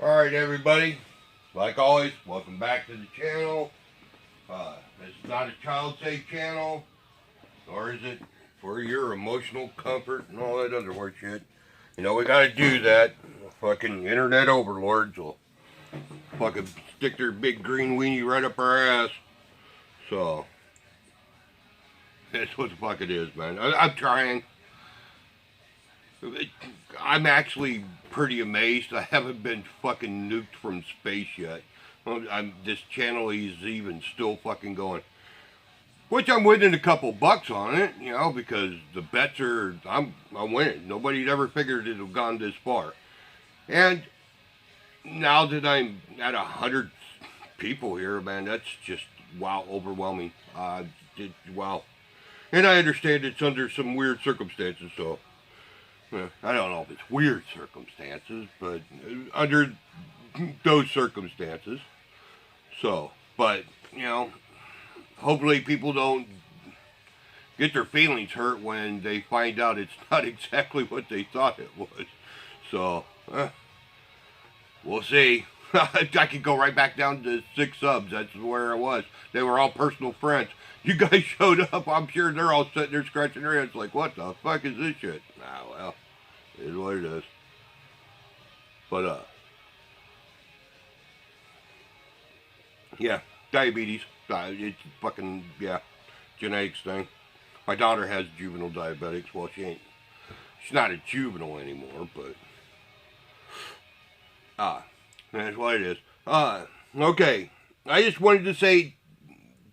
Alright everybody, like always, welcome back to the channel. This is not a child safe channel, nor is it for your emotional comfort and all that other weird shit. You know, we gotta do that. Fucking internet overlords will fucking stick their big green weenie right up our ass. So, that's what the fuck it is, man. I'm trying. I'm actually pretty amazed I haven't been fucking nuked from space yet. This channel is even still fucking going. Which I'm winning a couple bucks on it, you know, because the bets are, I'm winning. Nobody'd ever figured it'd have gone this far. And now that I'm at 100 people here, man, that's just, wow, overwhelming. Wow. And I understand it's under some weird circumstances, so I don't know if it's weird circumstances, but under those circumstances. So, but, you know, hopefully people don't get their feelings hurt when they find out it's not exactly what they thought it was. So, we'll see. I could go right back down to 6 subs. That's where I was. They were all personal friends. You guys showed up. I'm sure they're all sitting there scratching their heads like, what the fuck is this shit? Ah, well, it is what it is. But, yeah, diabetes. It's fucking, yeah, genetics thing. My daughter has juvenile diabetics. Well, she's not a juvenile anymore, but, that's what it is. Okay. I just wanted to say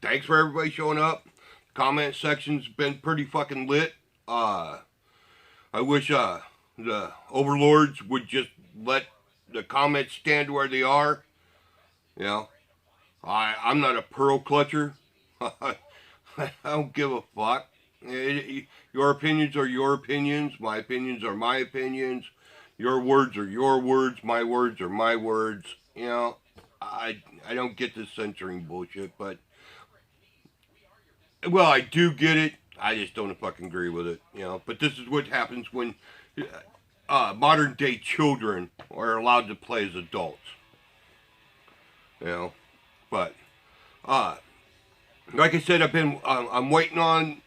thanks for everybody showing up. Comment section's been pretty fucking lit. I wish, the overlords would just let the comments stand where they are. You know, I'm not a pearl clutcher. I don't give a fuck. Your opinions are your opinions. My opinions are my opinions. Your words are your words. My words are my words. You know, I don't get this censoring bullshit, but, well, I do get it. I just don't fucking agree with it. You know, but this is what happens when modern day children are allowed to play as adults. You know, but like I said, I'm waiting on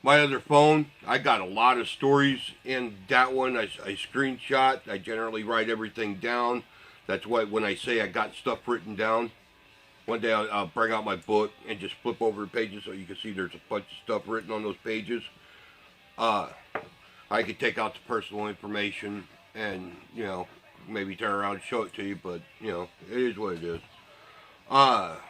my other phone. I got a lot of stories in that one. I screenshot. I generally write everything down. That's why when I say I got stuff written down, one day I'll bring out my book and just flip over the pages so you can see there's a bunch of stuff written on those pages. I could take out the personal information and, you know, maybe turn around and show it to you, but, you know, it is what it is. But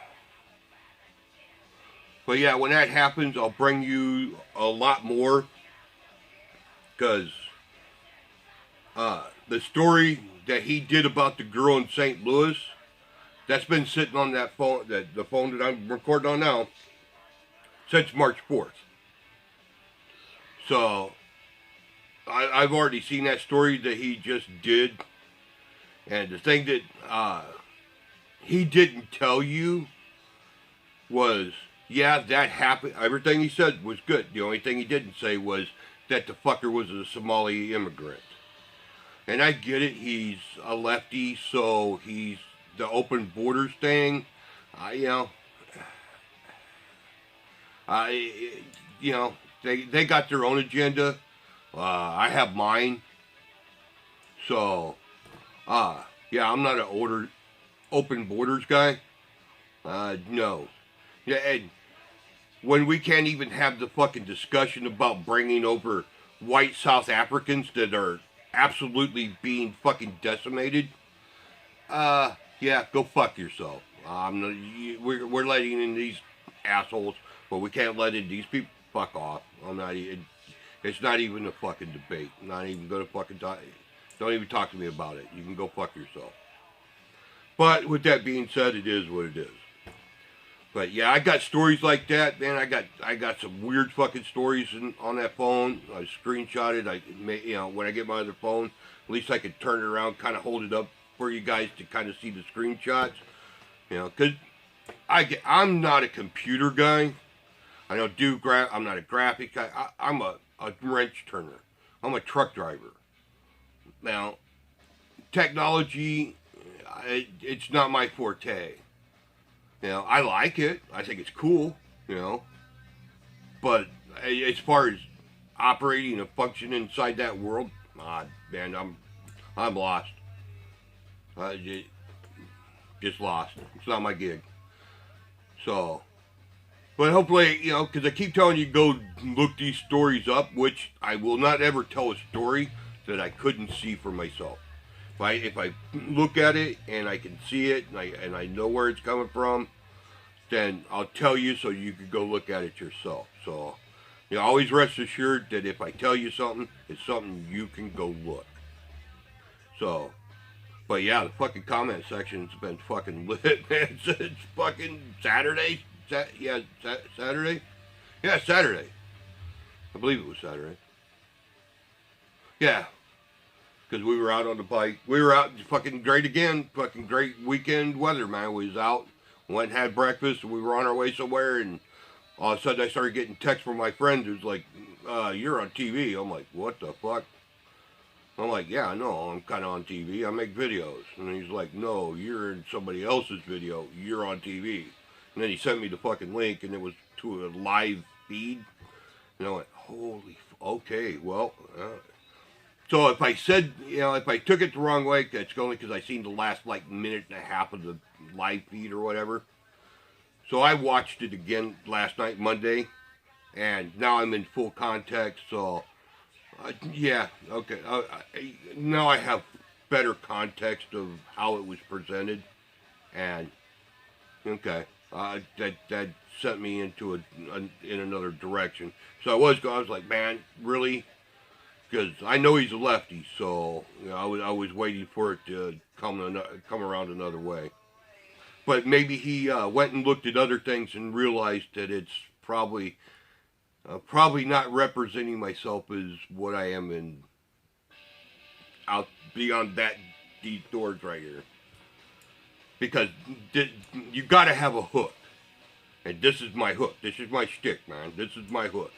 yeah, when that happens, I'll bring you a lot more, because the story that he did about the girl in St. Louis, that's been sitting on that phone, the phone that I'm recording on now, since March 4th. So, I've already seen that story that he just did. And the thing that he didn't tell you was, yeah, that happened. Everything he said was good. The only thing he didn't say was that the fucker was a Somali immigrant. And I get it. He's a lefty, so he's the open borders thing. You know, they got their own agenda. I have mine. So, yeah, I'm not an open borders guy. No. Yeah, and when we can't even have the fucking discussion about bringing over white South Africans that are absolutely being fucking decimated, yeah, go fuck yourself. We're letting in these assholes, but we can't let in these people. Fuck off. It's not even a fucking debate. I'm not even gonna fucking talk. Don't even talk to me about it. You can go fuck yourself. But with that being said, it is what it is. But yeah, I got stories like that, man. I got some weird fucking stories on that phone. I screenshot it. You know, when I get my other phone, at least I could turn it around, kind of hold it up for you guys to kind of see the screenshots. You know, because I'm not a computer guy. I don't do I'm not a graphic guy. I'm a wrench turner. I'm a truck driver. Now, technology, it's not my forte. You know, I like it. I think it's cool. You know, but as far as operating and functioning inside that world, man, I'm lost. Just lost. It's not my gig. So, but hopefully, you know, because I keep telling you go look these stories up, which I will not ever tell a story that I couldn't see for myself. If I look at it and I can see it and I know where it's coming from, then I'll tell you so you can go look at it yourself. So, you know, always rest assured that if I tell you something, it's something you can go look. So, but yeah, the fucking comment section's been fucking lit, man. It's fucking Saturday. Saturday? Yeah, Saturday. I believe it was Saturday. Yeah. Because we were out on the bike. We were out fucking great again. Fucking great weekend weather, man. We was out, went and had breakfast, and we were on our way somewhere, and all of a sudden I started getting texts from my friend who's like, you're on TV. I'm like, what the fuck? I'm like, yeah, I know, I'm kind of on TV. I make videos. And he's like, no, you're in somebody else's video. You're on TV. And then he sent me the fucking link, and it was to a live feed. And I went, holy, okay, well. So if I said, you know, if I took it the wrong way, that's only because I seen the last, like, minute and a half of the live feed or whatever. So I watched it again last night, Monday. And now I'm in full context, so... yeah, okay. Now I have better context of how it was presented, and okay, that sent me into in another direction. So I was like, man, really? Because I know he's a lefty, so you know, I was waiting for it to come around another way. But maybe he went and looked at other things and realized that it's probably not representing myself as what I am in out beyond these doors right here. Because you got to have a hook. And this is my hook. This is my shtick, man. This is my hook.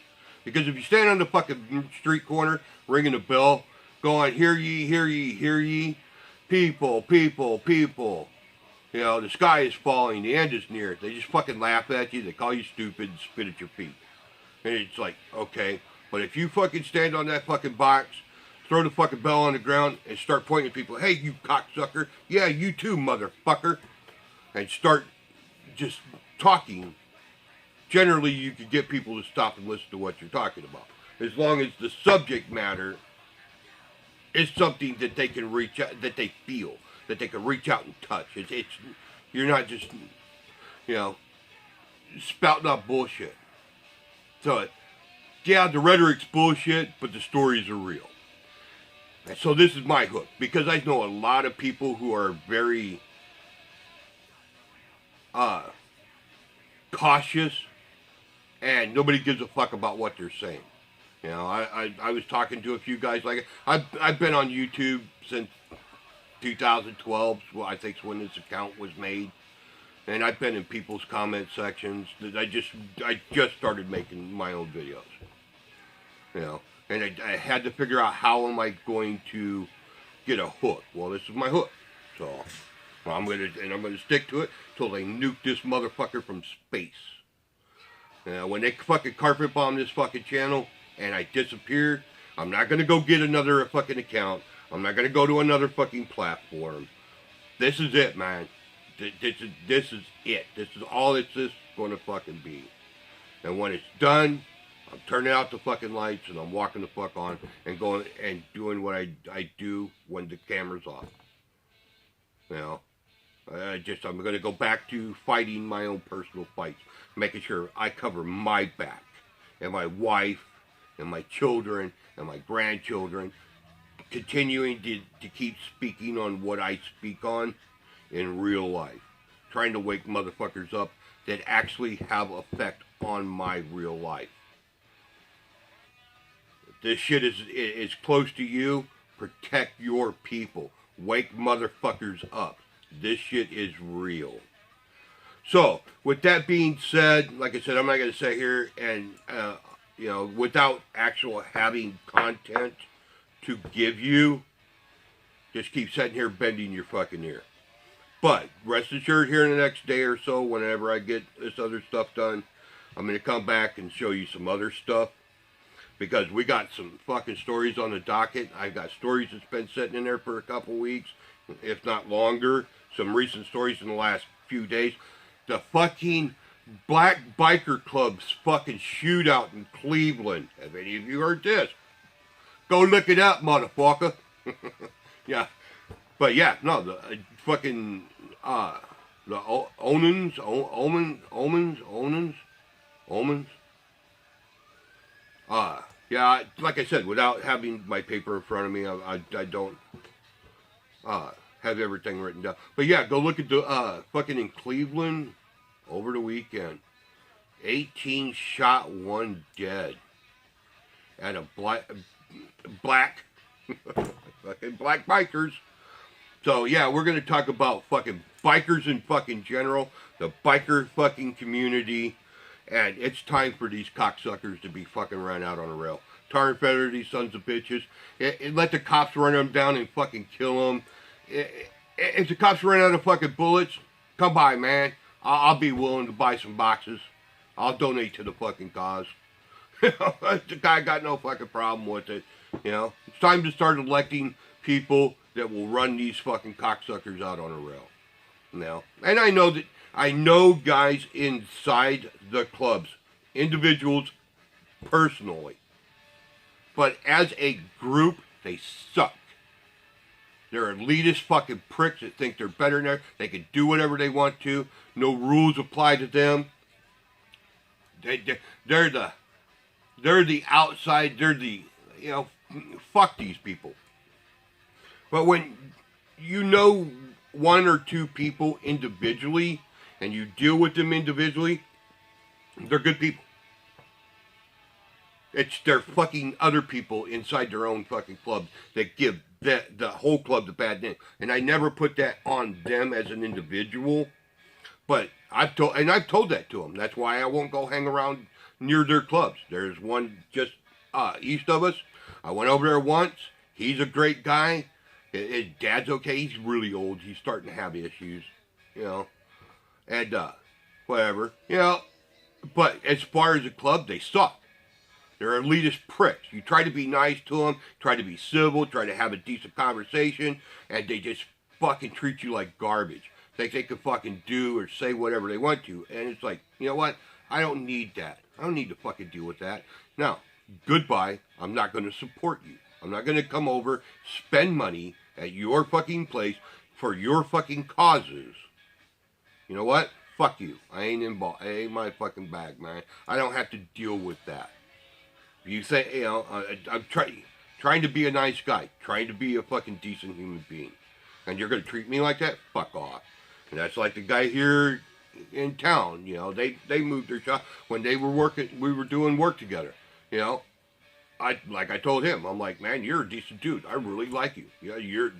Because if you stand on the fucking street corner, ringing a bell, going, hear ye, hear ye, hear ye, people, people, people. You know, the sky is falling, the end is near. They just fucking laugh at you, they call you stupid, and spit at your feet. And it's like, okay, but if you fucking stand on that fucking box, throw the fucking bell on the ground, and start pointing at people, hey, you cocksucker, yeah, you too, motherfucker, and start just talking, generally you can get people to stop and listen to what you're talking about. As long as the subject matter is something that they can reach out, that they feel, that they can reach out and touch. It's you're not just, you know, spouting out bullshit. So, yeah, the rhetoric's bullshit, but the stories are real. And so this is my hook, because I know a lot of people who are very cautious, and nobody gives a fuck about what they're saying. You know, I was talking to a few guys like I've been on YouTube since 2012. Well, I think when this account was made. And I've been in people's comment sections. I just started making my own videos, you know. And I had to figure out how am I going to get a hook. Well, this is my hook, so I'm gonna stick to it till they nuke this motherfucker from space. You know, when they fucking carpet bomb this fucking channel and I disappear, I'm not gonna go get another fucking account. I'm not gonna go to another fucking platform. This is it, man. This is it. This is all it's just going to fucking be. And when it's done, I'm turning out the fucking lights and I'm walking the fuck on and going and doing what I do when the camera's off. You know, I'm going to go back to fighting my own personal fights, making sure I cover my back and my wife and my children and my grandchildren, continuing to keep speaking on what I speak on in real life, trying to wake motherfuckers up that actually have effect on my real life. If this shit is close to you, protect your people. Wake motherfuckers up. This shit is real. So, with that being said, like I said, I'm not going to sit here and, you know, without actual having content to give you, just keep sitting here bending your fucking ear. But rest assured, here in the next day or so, whenever I get this other stuff done, I'm going to come back and show you some other stuff. Because we got some fucking stories on the docket. I've got stories that's been sitting in there for a couple weeks, if not longer. Some recent stories in the last few days. The fucking Black Biker Club's fucking shootout in Cleveland. Have any of you heard this? Go look it up, motherfucker. Yeah. But yeah, no, the fucking, the Omens. Yeah, like I said, without having my paper in front of me, I don't have everything written down. But yeah, go look at the fucking in Cleveland over the weekend. 18 shot, 1 dead at a black fucking black bikers. So yeah, we're gonna talk about fucking bikers in fucking general, the biker fucking community. And it's time for these cocksuckers to be fucking run out on a rail. Tar and feather these sons of bitches. Let the cops run them down and fucking kill them. If the cops run out of fucking bullets, come by, man. I'll be willing to buy some boxes. I'll donate to the fucking cause. The guy got no fucking problem with it. You know, it's time to start electing people that will run these fucking cocksuckers out on a rail. You know, and I know guys inside the clubs, individuals personally, but as a group, they suck. They're elitist fucking pricks that think they're better than they can do whatever they want to. No rules apply to them. They're the outside. They're the, you know, fuck these people. But when you know one or two people individually, and you deal with them individually, they're good people. They're fucking other people inside their own fucking club that give the whole club the bad name. And I never put that on them as an individual. But I've told that to them. That's why I won't go hang around near their clubs. There's one just east of us. I went over there once. He's a great guy. His dad's okay. He's really old. He's starting to have issues, you know. And, whatever, you know. But as far as a club, they suck. They're elitist pricks. You try to be nice to them, try to be civil, try to have a decent conversation, and they just fucking treat you like garbage. Think they can fucking do or say whatever they want to. And it's like, you know what? I don't need that. I don't need to fucking deal with that. Now, goodbye. I'm not going to support you. I'm not going to come over, spend money at your fucking place for your fucking causes. You know what? Fuck you. I ain't involved. It ain't my fucking bag, man. I don't have to deal with that. You say, you know, I'm trying to be a nice guy, trying to be a fucking decent human being, and you're gonna treat me like that? Fuck off. And that's like the guy here in town. You know, they moved their shop when they were working. We were doing work together. You know, I told him, I'm like, man, you're a decent dude. I really like you. You know,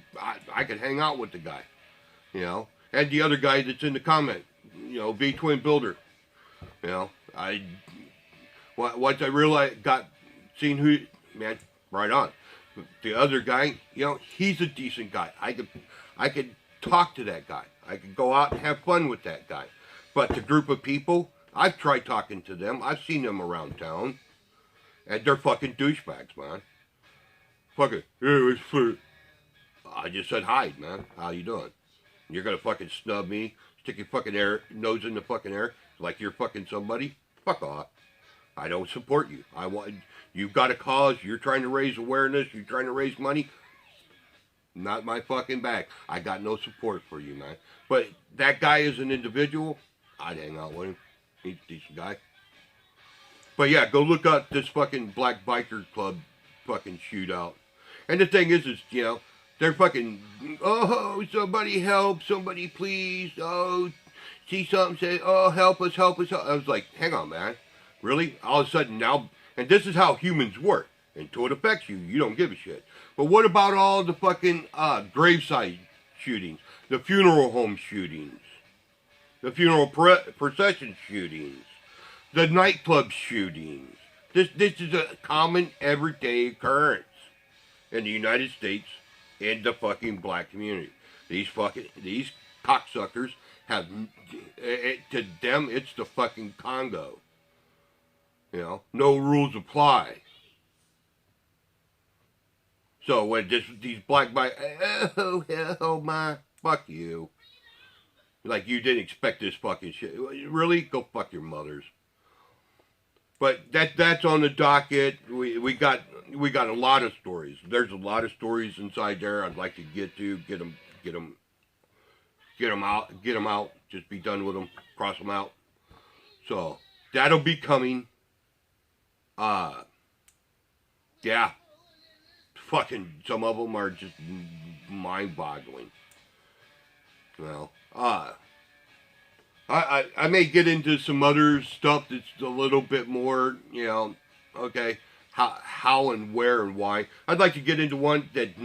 I could hang out with the guy. You know, and the other guy that's in the comment. You know, V Twin Builder. You know, once I realized, seen who, man, right on. The other guy, you know, he's a decent guy. I could talk to that guy. I could go out and have fun with that guy. But the group of people, I've tried talking to them. I've seen them around town. And they're fucking douchebags, man. Fucking, it was I just said hi, man. How you doing? You're gonna fucking snub me, stick your fucking nose in the fucking air like you're fucking somebody? Fuck off. I don't support you. You've got a cause. You're trying to raise awareness. You're trying to raise money. Not my fucking bag. I got no support for you, man. But that guy is an individual. I'd hang out with him. He's a decent guy. But yeah, go look up this fucking Black Biker Club fucking shootout. And the thing is, you know, they're fucking, oh, somebody help, somebody please, oh, see something, say, oh, help us, help us, help. I was like, hang on, man. Really? All of a sudden now, and this is how humans work. Until it affects you, you don't give a shit. But what about all the fucking graveside shootings, the funeral home shootings, the funeral procession shootings, the nightclub shootings? This is a common everyday occurrence in the United States in the fucking black community. These cocksuckers have, to them, it's the fucking Congo. You know, no rules apply. So when these black oh hell my, fuck you. Like you didn't expect this fucking shit. Really? Go fuck your mothers. But that's on the docket. We got a lot of stories. There's a lot of stories inside there. I'd like to get them out. Just be done with them. Cross them out. So that'll be coming. Yeah. Fucking some of them are just mind-boggling. Well, I may get into some other stuff that's a little bit more, you know, okay, how and where and why. I'd like to get into one that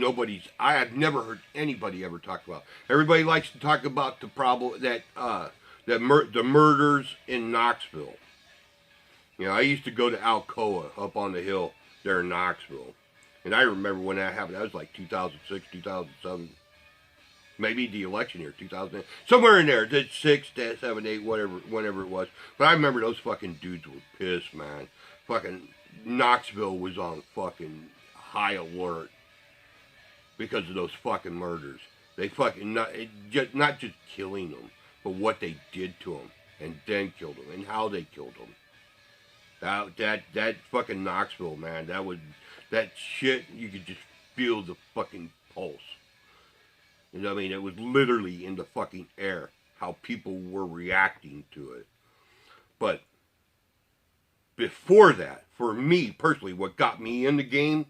I have never heard anybody ever talk about. Everybody likes to talk about the problem that the murders in Knoxville. You know, I used to go to Alcoa up on the hill there in Knoxville. And I remember when that happened. That was like 2006, 2007. Maybe the election year, 2008. Somewhere in there. 6, 7, 8, whenever it was. But I remember those fucking dudes were pissed, man. Fucking Knoxville was on fucking high alert because of those fucking murders. They fucking, not just killing them, but what they did to them. And then killed them. And how they killed them. That fucking Knoxville, man. That shit, you could just feel the fucking pulse. You know what I mean? It was literally in the fucking air, how people were reacting to it. But before that, for me personally, what got me in the game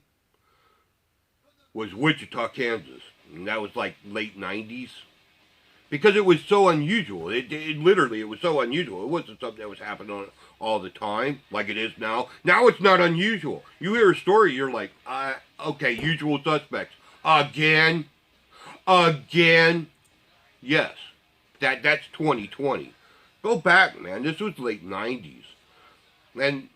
was Wichita, Kansas. And that was like late 90s. Because it was so unusual. It literally was so unusual. It wasn't something that was happening all the time, like it is now. Now it's not unusual. You hear a story, you're like, okay, usual suspects. Again. Yes. That's 2020. Go back, man. This was late 90s. And,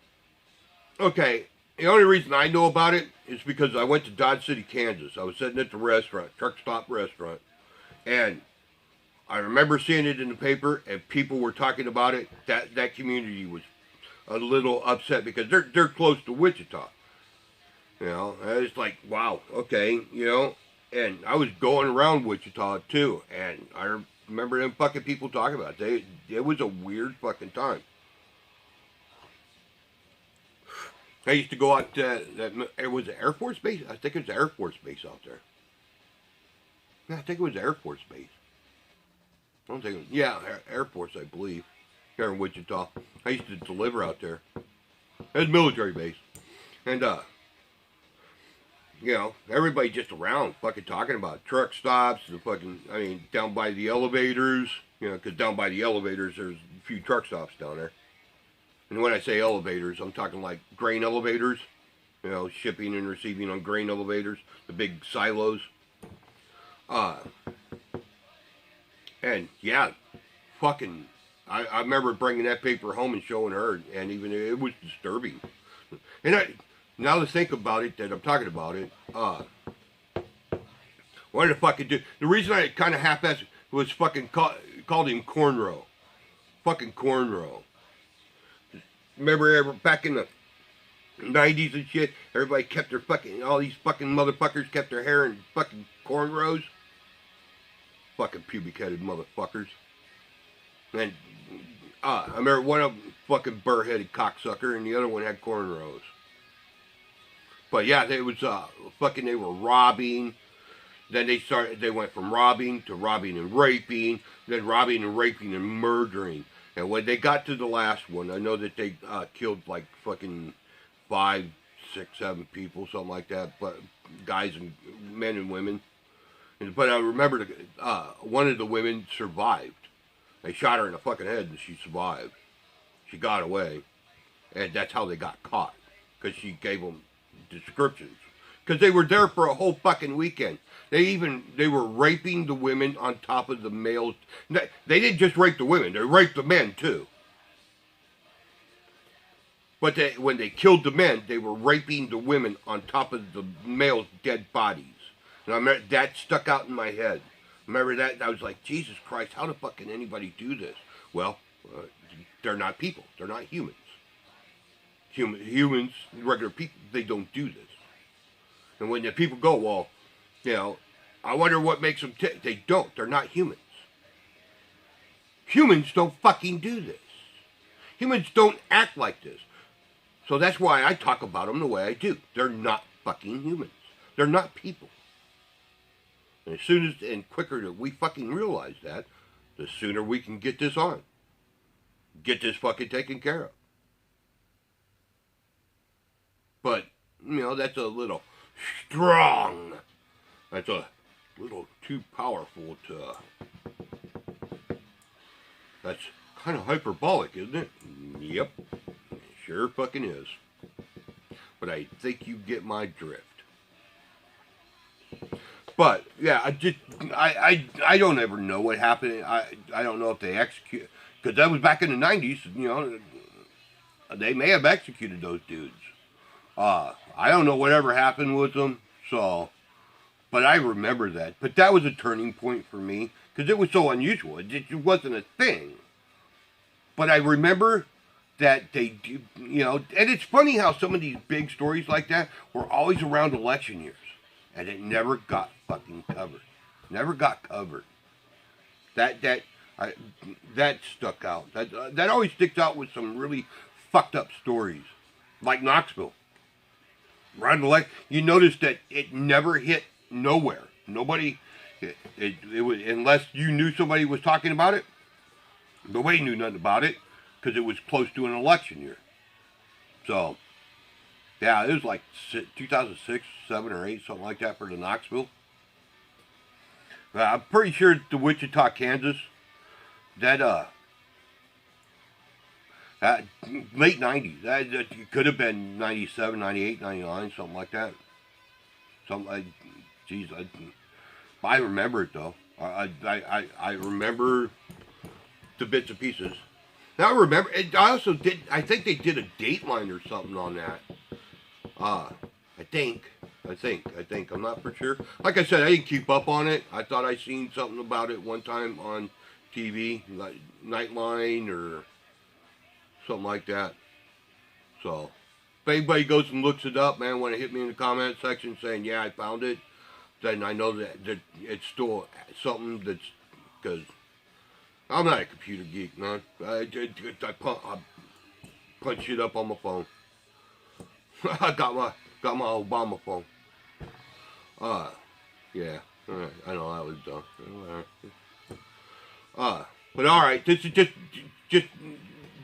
okay, the only reason I know about it is because I went to Dodge City, Kansas. I was sitting at the restaurant, truck stop restaurant, and I remember seeing it in the paper, and people were talking about it. That community was a little upset because they're close to Wichita. You know, and it's like, wow, okay, you know. And I was going around Wichita too, and I remember them fucking people talking about it. It was a weird fucking time. I used to go out to, it was an Air Force Base? I think it was Air Force Base out there. Yeah, I think it was Air Force Base. I don't think it was, yeah, Air Force, I believe, here in Wichita. I used to deliver out there. It was a military base. And, you know, everybody just around fucking talking about truck stops, the fucking, I mean, down by the elevators, you know, because down by the elevators, there's a few truck stops down there. And when I say elevators, I'm talking like grain elevators, you know, shipping and receiving on grain elevators, the big silos. And yeah, fucking, I remember bringing that paper home and showing her, and even it was disturbing. And now to think about it, that I'm talking about it, what did I fucking do? The reason I kind of half-assed was fucking called him Cornrow. Fucking Cornrow. Remember back in the 90s and shit, everybody kept their fucking, all these fucking motherfuckers kept their hair in fucking cornrows? Fucking pubic-headed motherfuckers. And I remember one of them fucking burr-headed cocksucker, and the other one had cornrows. But yeah, they was fucking, they were robbing. Then they went from robbing to robbing and raping, then robbing and raping and murdering. And when they got to the last one, I know that they killed like fucking 5, 6, 7 people, something like that, but guys and men and women. But I remember one of the women survived. They shot her in the fucking head and she survived. She got away. And that's how they got caught. Because she gave them descriptions. Because they were there for a whole fucking weekend. They were raping the women on top of the males. They didn't just rape the women. They raped the men too. But when they killed the men, they were raping the women on top of the males' dead bodies. And I remember that stuck out in my head. Remember that? And I was like, Jesus Christ, how the fuck can anybody do this? Well, they're not people. They're not humans. Humans, regular people, they don't do this. And when the people go, well, you know, I wonder what makes them tick. They don't. They're not humans. Humans don't fucking do this. Humans don't act like this. So that's why I talk about them the way I do. They're not fucking humans. They're not people. And as soon as, and quicker that we fucking realize that, the sooner we can get this on. Get this fucking taken care of. But, you know, that's a little strong. That's a little too powerful to... That's kind of hyperbolic, isn't it? Yep. It sure fucking is. But I think you get my drift. But, yeah, I don't ever know what happened. I don't know if they execute... Because that was back in the 90s, you know. They may have executed those dudes. I don't know whatever happened with them, so... But I remember that. But that was a turning point for me. Because it was so unusual. It wasn't a thing. But I remember that they do, you know... And it's funny how some of these big stories like that were always around election years. And it never got fucking covered. Never got covered. That stuck out. That always sticks out with some really fucked up stories. Like Knoxville. Around the lake, you notice that it never hit nowhere. Nobody, it was, unless you knew somebody was talking about it, nobody knew nothing about it because it was close to an election year. So, yeah, it was like 2006, 7 or 8, something like that for the Knoxville. I'm pretty sure the Wichita, Kansas, that late 90s, that could have been 97, 98, 99, something like that. Geez, I remember it though. I remember the bits and pieces. Now I remember, I also did, I think they did a Dateline or something on that. I think, I'm not for sure. Like I said, I didn't keep up on it. I thought I seen something about it one time on TV, like Nightline or something like that. So, if anybody goes and looks it up, man, want to hit me in the comment section saying, yeah, I found it, then I know that it's still something that's, because I'm not a computer geek, man. I punch shit up on my phone. I got my Obama phone. Yeah, alright, I know that was dumb. But alright, this is just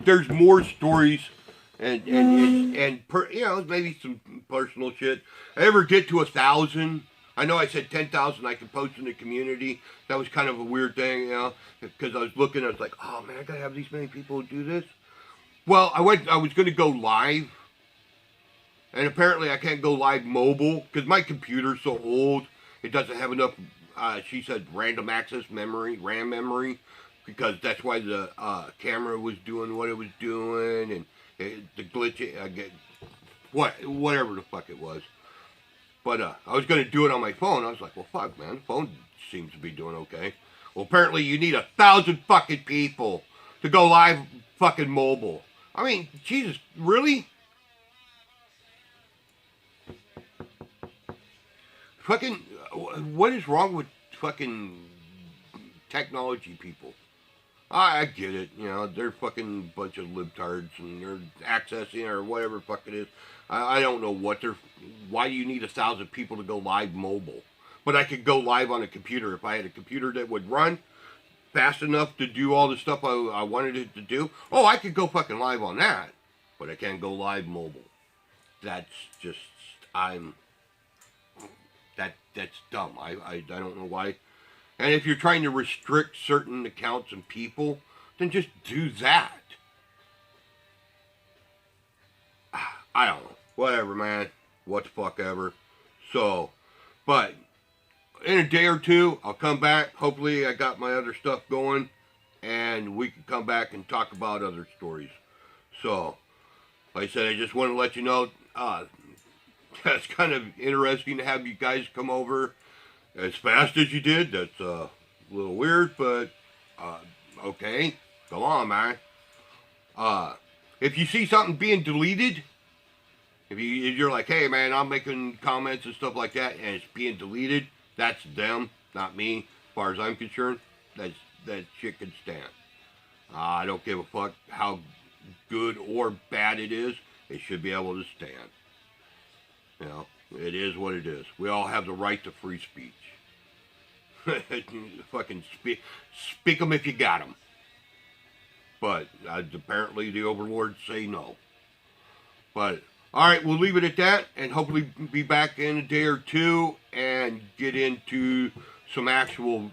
there's more stories and you know, maybe some personal shit. I ever get to 1,000, I know I said 10,000 I could post in the community. That was kind of a weird thing, you know, because I was looking, I was like, oh man, I gotta have these many people do this. Well, I was gonna go live, and apparently I can't go live mobile because my computer's so old. It doesn't have enough, she said, random access memory, RAM memory, because that's why the camera was doing what it was doing, and the glitch, whatever the fuck it was. But I was going to do it on my phone. I was like, well, fuck, man, the phone seems to be doing okay. Well, apparently you need 1,000 fucking people to go live fucking mobile. I mean, Jesus, really? Fucking, what is wrong with fucking technology people? I get it, you know, they're fucking bunch of libtards and they're accessing or whatever fuck it is. I don't know what they're, why do you need 1,000 people to go live mobile? But I could go live on a computer if I had a computer that would run fast enough to do all the stuff I wanted it to do. Oh, I could go fucking live on that, but I can't go live mobile. That's just, that's dumb. I don't know why. And if you're trying to restrict certain accounts and people, then just do that. I don't know. Whatever, man. What the fuck ever. So, but in a day or two, I'll come back. Hopefully I got my other stuff going, and we can come back and talk about other stories. So, like I said, I just want to let you know, that's kind of interesting to have you guys come over. as fast as you did, that's a little weird, but okay. Go on, man. If you see something being deleted, if you're like, hey man, I'm making comments and stuff like that, and it's being deleted, that's them, not me. As far as I'm concerned, that shit can stand. I don't give a fuck how good or bad it is. It should be able to stand. You know, it is what it is. We all have the right to free speech. Fucking speak them if you got them. But apparently the overlords say no. But alright, we'll leave it at that, and hopefully be back in a day or two and get into some actual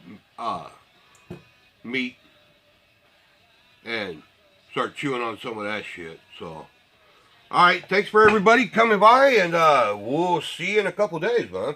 meat and start chewing on some of that shit. So, alright, thanks for everybody coming by, and we'll see you in a couple days, man.